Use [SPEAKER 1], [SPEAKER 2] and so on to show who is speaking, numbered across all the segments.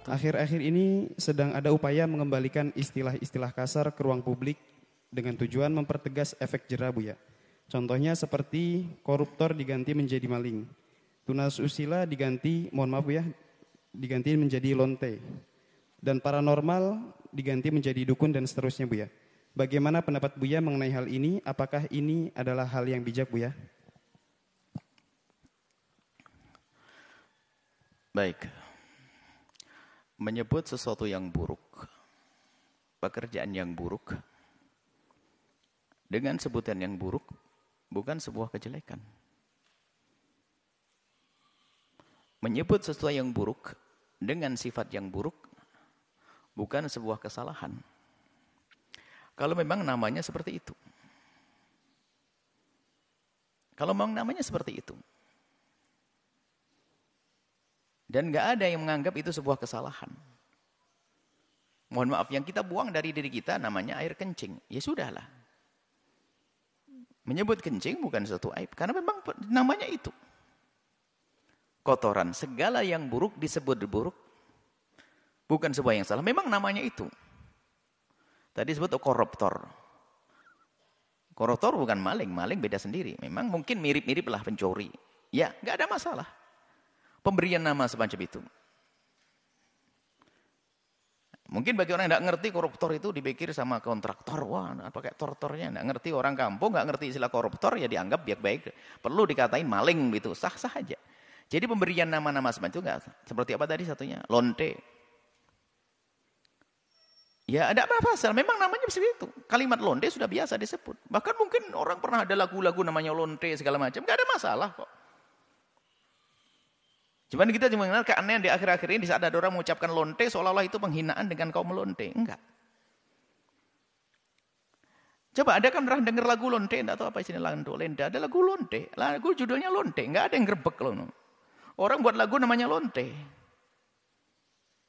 [SPEAKER 1] wabarakatuh.
[SPEAKER 2] Akhir-akhir ini sedang ada upaya mengembalikan istilah-istilah kasar ke ruang publik dengan tujuan mempertegas efek jera, Buya. Contohnya seperti koruptor diganti menjadi maling. Tunasusila diganti, mohon maaf ya, diganti menjadi lonte. Dan paranormal diganti menjadi dukun dan seterusnya, Buya. Bagaimana pendapat Buya mengenai hal ini? Apakah ini adalah hal yang bijak, Buya?
[SPEAKER 1] Baik. Menyebut sesuatu yang buruk, pekerjaan yang buruk, dengan sebutan yang buruk, bukan sebuah kejelekan. Menyebut sesuatu yang buruk dengan sifat yang buruk bukan sebuah kesalahan. Kalau memang namanya seperti itu. Kalau memang namanya seperti itu. Dan enggak ada yang menganggap itu sebuah kesalahan. Mohon maaf, yang kita buang dari diri kita namanya air kencing. Ya sudahlah. Menyebut kencing bukan suatu aib. Karena memang namanya itu. Kotoran, segala yang buruk disebut buruk, bukan sebuah yang salah. Memang namanya itu. Tadi disebut koruptor. Koruptor bukan maling, maling beda sendiri. Memang mungkin mirip-mirip lah pencuri. Ya, nggak ada masalah. Pemberian nama semacam itu. Mungkin bagi orang yang nggak ngerti koruptor itu dipikir sama kontraktor. Wah, pakai tortornya. Nggak ngerti orang kampung, nggak ngerti istilah koruptor, ya dianggap baik-baik. Perlu dikatain maling gitu, sah-sah aja. Jadi pemberian nama-nama semacam itu enggak seperti apa tadi satunya? Lonte. Ya ada apa pasal? Memang namanya seperti itu. Kalimat lonte sudah biasa disebut. Bahkan mungkin orang pernah ada lagu-lagu namanya lonte segala macam. Enggak ada masalah kok. Cuman kita cuma mengenal keanehan di akhir-akhir ini di saat ada orang mengucapkan lonte seolah-olah itu penghinaan dengan kaum lonte. Enggak. Coba ada kan pernah dengar lagu lonte? Enggak tahu apa istilah lagu lonte. Ada lagu lonte. Lagu judulnya lonte. Enggak ada yang gerbek loh. Orang buat lagu namanya lonte.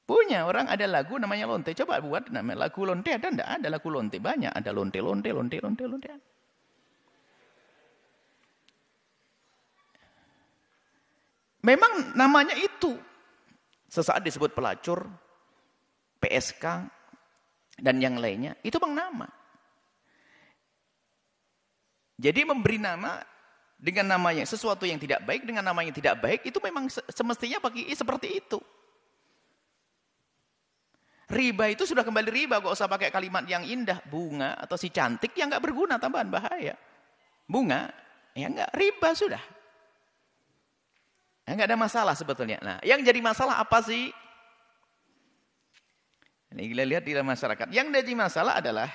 [SPEAKER 1] Punya orang ada lagu namanya lonte. Coba buat nama lagu lonte ada enggak? Ada lagu lonte banyak. Ada lonte. Memang namanya itu. Sesaat disebut pelacur, PSK, dan yang lainnya. Itu bang nama. Jadi memberi nama dengan namanya sesuatu yang tidak baik dengan nama yang tidak baik itu memang semestinya bagi seperti itu. Riba itu sudah kembali riba, gak usah pakai kalimat yang indah, bunga atau si cantik yang nggak berguna tambahan bahaya. Bunga, ya enggak riba sudah. Ya, enggak ada masalah sebetulnya. Nah, yang jadi masalah apa sih? Ini kita lihat di dalam masyarakat. Yang jadi masalah adalah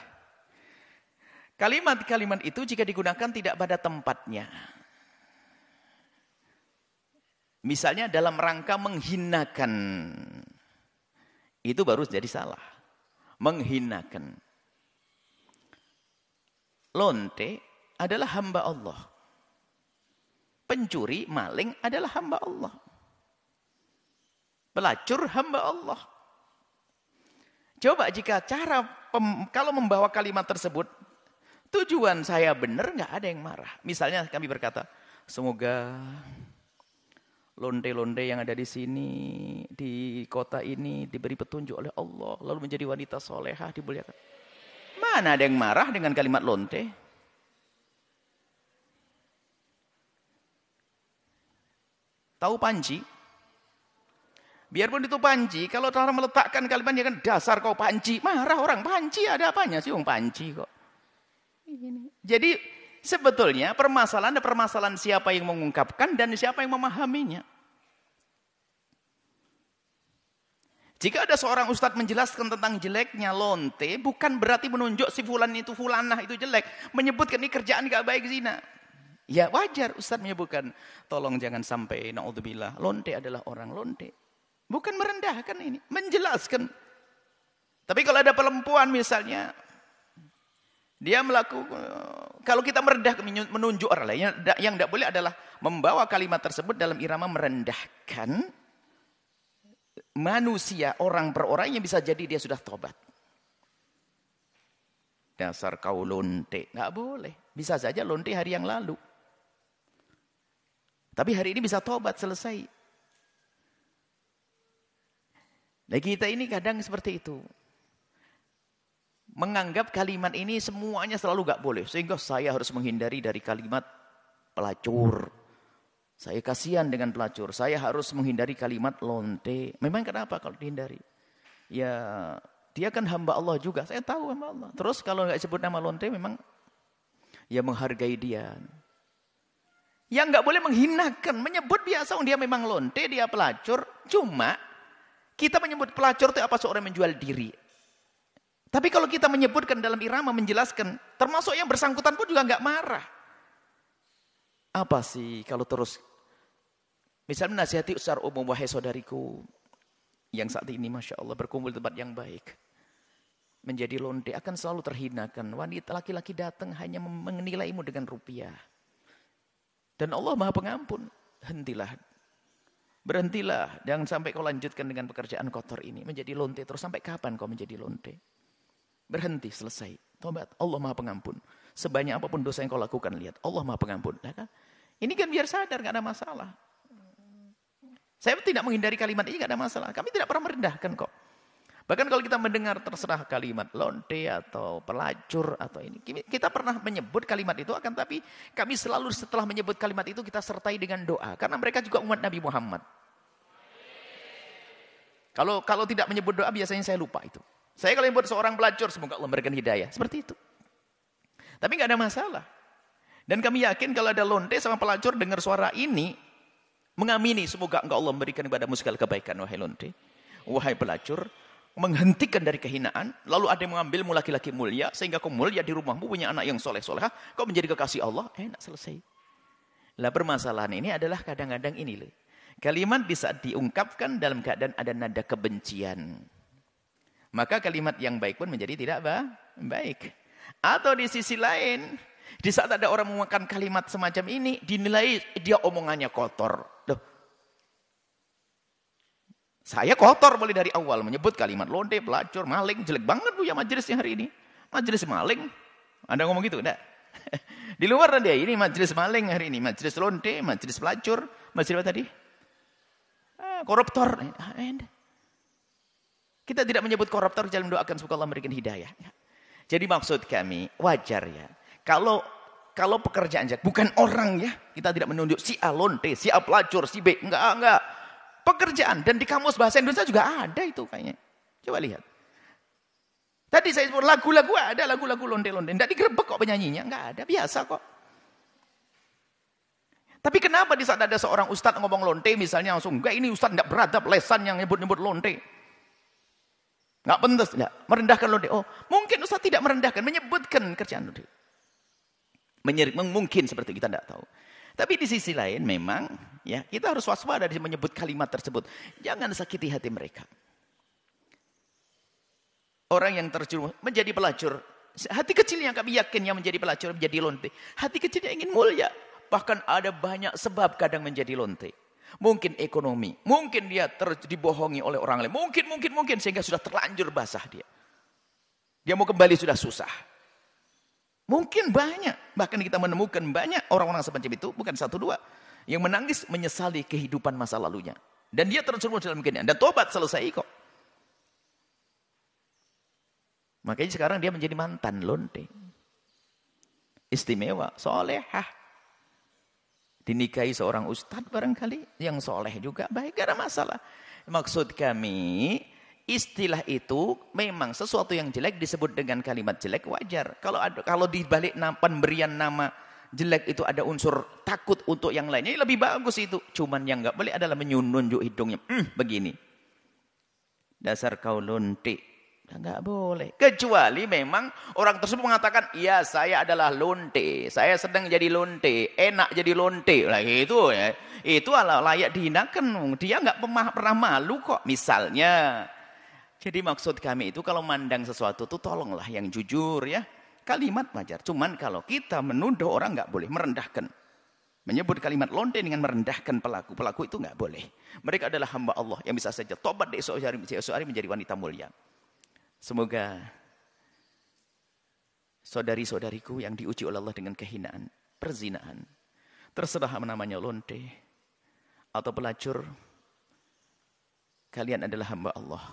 [SPEAKER 1] kalimat-kalimat itu jika digunakan tidak pada tempatnya. Misalnya dalam rangka menghinakan. Itu baru jadi salah. Menghinakan. Lonte adalah hamba Allah. Pencuri, maling adalah hamba Allah. Pelacur hamba Allah. Coba jika kalau membawa kalimat tersebut, tujuan saya benar, nggak ada yang marah. Misalnya kami berkata, semoga lonte-lonte yang ada di sini, di kota ini diberi petunjuk oleh Allah, lalu menjadi wanita solehah, dimuliakan. Mana ada yang marah dengan kalimat lonte? Tahu panci? Biarpun itu panci, kalau cara meletakkan kalimatnya kan dasar kau panci, marah orang. Panci ada apanya sih, panci kok. Jadi sebetulnya permasalahan ada permasalahan siapa yang mengungkapkan dan siapa yang memahaminya. Jika ada seorang ustadz menjelaskan tentang jeleknya lonte, bukan berarti menunjuk si fulan itu fulanah itu jelek, menyebutkan ini kerjaan gak baik zina. Ya wajar ustadz menyebutkan, tolong jangan sampai naudzubillah, lonte adalah orang lonte. Bukan merendahkan ini, menjelaskan. Tapi kalau ada perempuan misalnya, dia melakukan, kalau kita merendahkan, menunjuk orang lain, yang tidak boleh adalah membawa kalimat tersebut dalam irama merendahkan manusia, orang per orang yang bisa jadi dia sudah tobat. Dasar kau lonte, nggak boleh. Bisa saja lonte hari yang lalu. Tapi hari ini bisa tobat, selesai. Nah kita ini kadang seperti itu. Menganggap kalimat ini semuanya selalu gak boleh. Sehingga saya harus menghindari dari kalimat pelacur. Saya kasihan dengan pelacur. Saya harus menghindari kalimat lonte. Memang kenapa kalau dihindari? Ya dia kan hamba Allah juga. Saya tahu hamba Allah. Terus kalau gak sebut nama lonte memang ya menghargai dia. Yang gak boleh menghinakan. Menyebut biasa dia memang lonte, dia pelacur. Cuma kita menyebut pelacur itu apa? Seorang menjual diri. Tapi kalau kita menyebutkan dalam irama menjelaskan, termasuk yang bersangkutan pun juga nggak marah. Apa sih kalau terus, misalnya menasihati secara umum, wahai saudariku, yang saat ini Masya Allah berkumpul di tempat yang baik, menjadi lonte akan selalu terhinakan. Wanita laki-laki datang hanya menilaimu dengan rupiah. Dan Allah Maha Pengampun. Hentilah. Berhentilah. Jangan sampai kau lanjutkan dengan pekerjaan kotor ini. Menjadi lonte. Terus sampai kapan kau menjadi lonte? Berhenti, selesai. Tobat. Allah Maha Pengampun. Sebanyak apapun dosa yang kau lakukan, lihat. Allah Maha Pengampun. Nah, kan? Ini kan biar sadar, gak ada masalah. Saya tidak menghindari kalimat ini, gak ada masalah. Kami tidak pernah merendahkan kok. Bahkan kalau kita mendengar terserah kalimat lonte atau pelacur atau ini. Kita pernah menyebut kalimat itu, akan tapi kami selalu setelah menyebut kalimat itu kita sertai dengan doa. Karena mereka juga umat Nabi Muhammad. Kalau tidak menyebut doa biasanya saya lupa itu. Saya kalau menyebut seorang pelacur, semoga Allah memberikan hidayah. Seperti itu. Tapi nggak ada masalah. Dan kami yakin kalau ada lonte sama pelacur dengar suara ini, mengamini semoga engkau Allah memberikan kepadamu segala kebaikan, wahai lonte. Wahai pelacur, menghentikan dari kehinaan, lalu ada yang mengambilmu laki-laki mulia, sehingga kau mulia di rumahmu, punya anak yang soleh-solehah, kau menjadi kekasih Allah, enak selesai. Lah permasalahan ini adalah kadang-kadang ini loh. Kalimat bisa diungkapkan dalam keadaan ada nada kebencian. Maka kalimat yang baik pun menjadi tidak baik. Atau di sisi lain, di saat ada orang memakan kalimat semacam ini, dinilai dia omongannya kotor. Loh, saya kotor boleh dari awal menyebut kalimat lonte, pelacur, maling. Jelek banget bu ya majelisnya hari ini. Majelis maling. Anda ngomong gitu enggak? Di luar dia ini majelis maling hari ini. Majelis lonte, majelis pelacur. Majelis apa tadi? Koruptor. Kita tidak menyebut koruptor, jangan mendoakan semoga Allah memberikan hidayah. Jadi maksud kami, wajar ya. Kalau pekerjaan bukan orang ya. Kita tidak menunjuk si A lonte, si A pelacur, si B. Enggak. Pekerjaan. Dan di kamus bahasa Indonesia juga ada itu kayaknya. Coba lihat. Tadi saya sebut lagu-lagu ada, lagu-lagu lonte-lonte. Tidak digerebek kok penyanyinya. Enggak ada, biasa kok. Tapi kenapa di saat ada seorang ustadz ngomong lonte misalnya langsung, enggak ini ustadz enggak beradab, lesan yang nyebut-nyebut lonte. Enggak pentas, enggak. Merendahkan lonte. Oh, mungkin ustadz tidak merendahkan, menyebutkan kerjaan lonte. Mungkin seperti kita tidak tahu. Tapi di sisi lain memang ya kita harus waspada di menyebut kalimat tersebut. Jangan sakiti hati mereka. Orang yang terjerumus menjadi pelacur, hati kecil yang kami yakin yang menjadi pelacur menjadi lonte. Hati kecilnya ingin mulia. Bahkan ada banyak sebab kadang menjadi lonte. Mungkin ekonomi, mungkin dia dibohongi oleh orang lain. Mungkin sehingga sudah terlanjur basah dia. Dia mau kembali sudah susah. Mungkin banyak, bahkan kita menemukan banyak orang-orang semacam itu, bukan satu dua, yang menangis menyesali kehidupan masa lalunya. Dan dia terjerumus dalam kehinaan. Dan tobat selesai kok. Makanya sekarang dia menjadi mantan lonte. Istimewa, solehah. Dinikahi seorang ustadz barangkali, yang soleh juga, baik, gak ada masalah. Maksud kami, istilah itu memang sesuatu yang jelek disebut dengan kalimat jelek wajar. Kalau di balik pemberian nama jelek itu ada unsur takut untuk yang lainnya, lebih bagus itu. Cuman yang nggak boleh adalah menunjuk hidungnya. Begini. Dasar kau lonte. Nggak boleh. Kecuali memang orang tersebut mengatakan, ya saya adalah lonte. Saya sedang jadi lonte. Enak jadi lonte. Lah itu ya. Itu layak dihinakan. Dia nggak pernah malu kok. Misalnya. Jadi maksud kami itu kalau mandang sesuatu itu tolonglah yang jujur ya. Kalimat wajar. Cuman kalau kita menuduh orang nggak boleh merendahkan. Menyebut kalimat lonte dengan merendahkan pelaku. Pelaku itu nggak boleh. Mereka adalah hamba Allah yang bisa saja tobat di esok hari menjadi wanita mulia. Semoga saudari-saudariku yang diuji oleh Allah dengan kehinaan, perzinaan, terserah namanya lonte atau pelacur, Kalian adalah hamba Allah.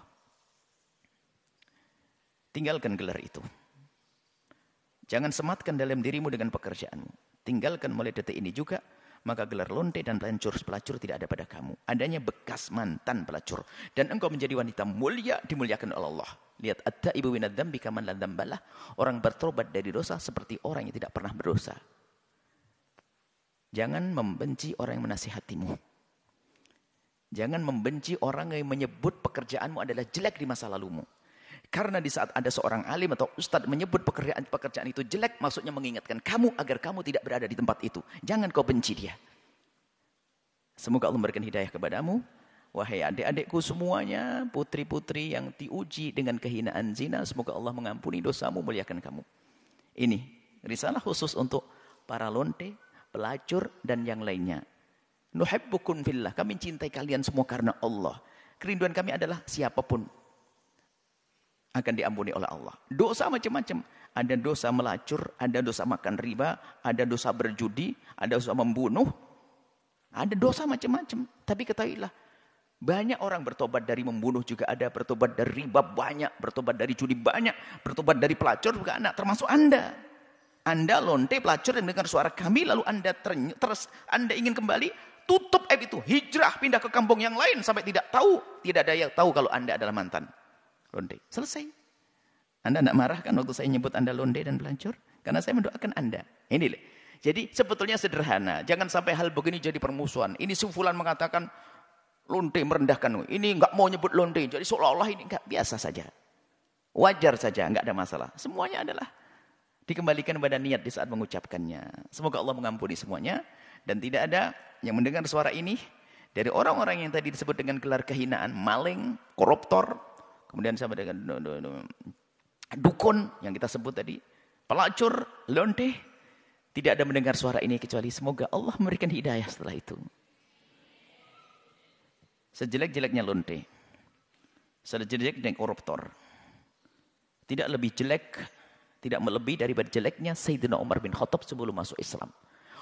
[SPEAKER 1] Tinggalkan gelar itu. Jangan sematkan dalam dirimu dengan pekerjaanmu. Tinggalkan mulai detik ini juga. Maka gelar lonte dan pelacur tidak ada pada kamu. Adanya bekas mantan pelacur. Dan engkau menjadi wanita mulia, dimuliakan oleh Allah. Lihat, at-taibu minadz-dzambi kaman la dzambalah. Orang bertobat dari dosa seperti orang yang tidak pernah berdosa. Jangan membenci orang yang menasihatimu. Jangan membenci orang yang menyebut pekerjaanmu adalah jelek di masa lalumu. Karena di saat ada seorang alim atau ustadz menyebut pekerjaan itu jelek, maksudnya mengingatkan kamu agar kamu tidak berada di tempat itu. Jangan kau benci dia. Semoga Allah memberikan hidayah kepadamu. Wahai adik-adikku semuanya, putri-putri yang diuji dengan kehinaan zina, semoga Allah mengampuni dosamu, muliakan kamu. Ini risalah khusus untuk para lonte, pelacur, dan yang lainnya. Nuhibbukum fillah, kami cintai kalian semua karena Allah. Kerinduan kami adalah siapapun akan diampuni oleh Allah. Dosa macam-macam. Ada dosa melacur, ada dosa makan riba, ada dosa berjudi, ada dosa membunuh. Ada dosa macam-macam. Tapi ketahuilah, banyak orang bertobat dari membunuh juga ada, bertobat dari riba banyak, bertobat dari judi banyak, bertobat dari pelacur juga anak, termasuk Anda. Anda lonte pelacur dan mendengar suara kami, lalu Anda Anda ingin kembali, tutup aib itu, hijrah, pindah ke kampung yang lain sampai tidak ada yang tahu kalau Anda adalah mantan lonte. Selesai. Anda tidak marah kan waktu saya nyebut Anda lonte dan pelacur? Karena saya mendoakan Anda. Ini loh. Jadi sebetulnya sederhana. Jangan sampai hal begini jadi permusuhan. Ini si fulan mengatakan lonte merendahkan. Ini enggak mau nyebut lonte. Jadi seolah-olah ini enggak, biasa saja. Wajar saja, enggak ada masalah. Semuanya adalah dikembalikan pada niat di saat mengucapkannya. Semoga Allah mengampuni semuanya. Dan tidak ada yang mendengar suara ini dari orang-orang yang tadi disebut dengan gelar kehinaan, maling, koruptor, kemudian sama dengan dukun yang kita sebut tadi, pelacur, lonte, tidak ada mendengar suara ini kecuali semoga Allah memberikan hidayah setelah itu. Sejelek-jeleknya lonte, sejelek-jeleknya koruptor, tidak lebih jelek, tidak melebihi daripada jeleknya Sayyidina Umar bin Khattab sebelum masuk Islam.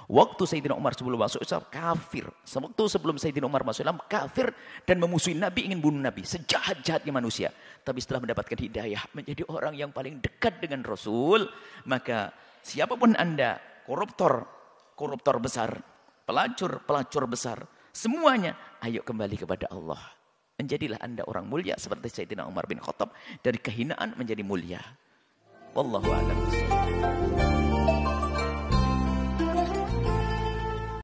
[SPEAKER 1] Waktu Sayyidina Umar sebelum masuk Islam kafir. Waktu sebelum Sayyidina Umar masuk Islam kafir dan memusuhi Nabi, ingin bunuh Nabi. Sejahat-jahatnya manusia. Tapi setelah mendapatkan hidayah menjadi orang yang paling dekat dengan Rasul, maka siapapun Anda, koruptor besar, pelacur besar, semuanya ayo kembali kepada Allah. Menjadilah Anda orang mulia seperti Sayyidina Umar bin Khattab, dari kehinaan menjadi mulia. Wallahu a'lam.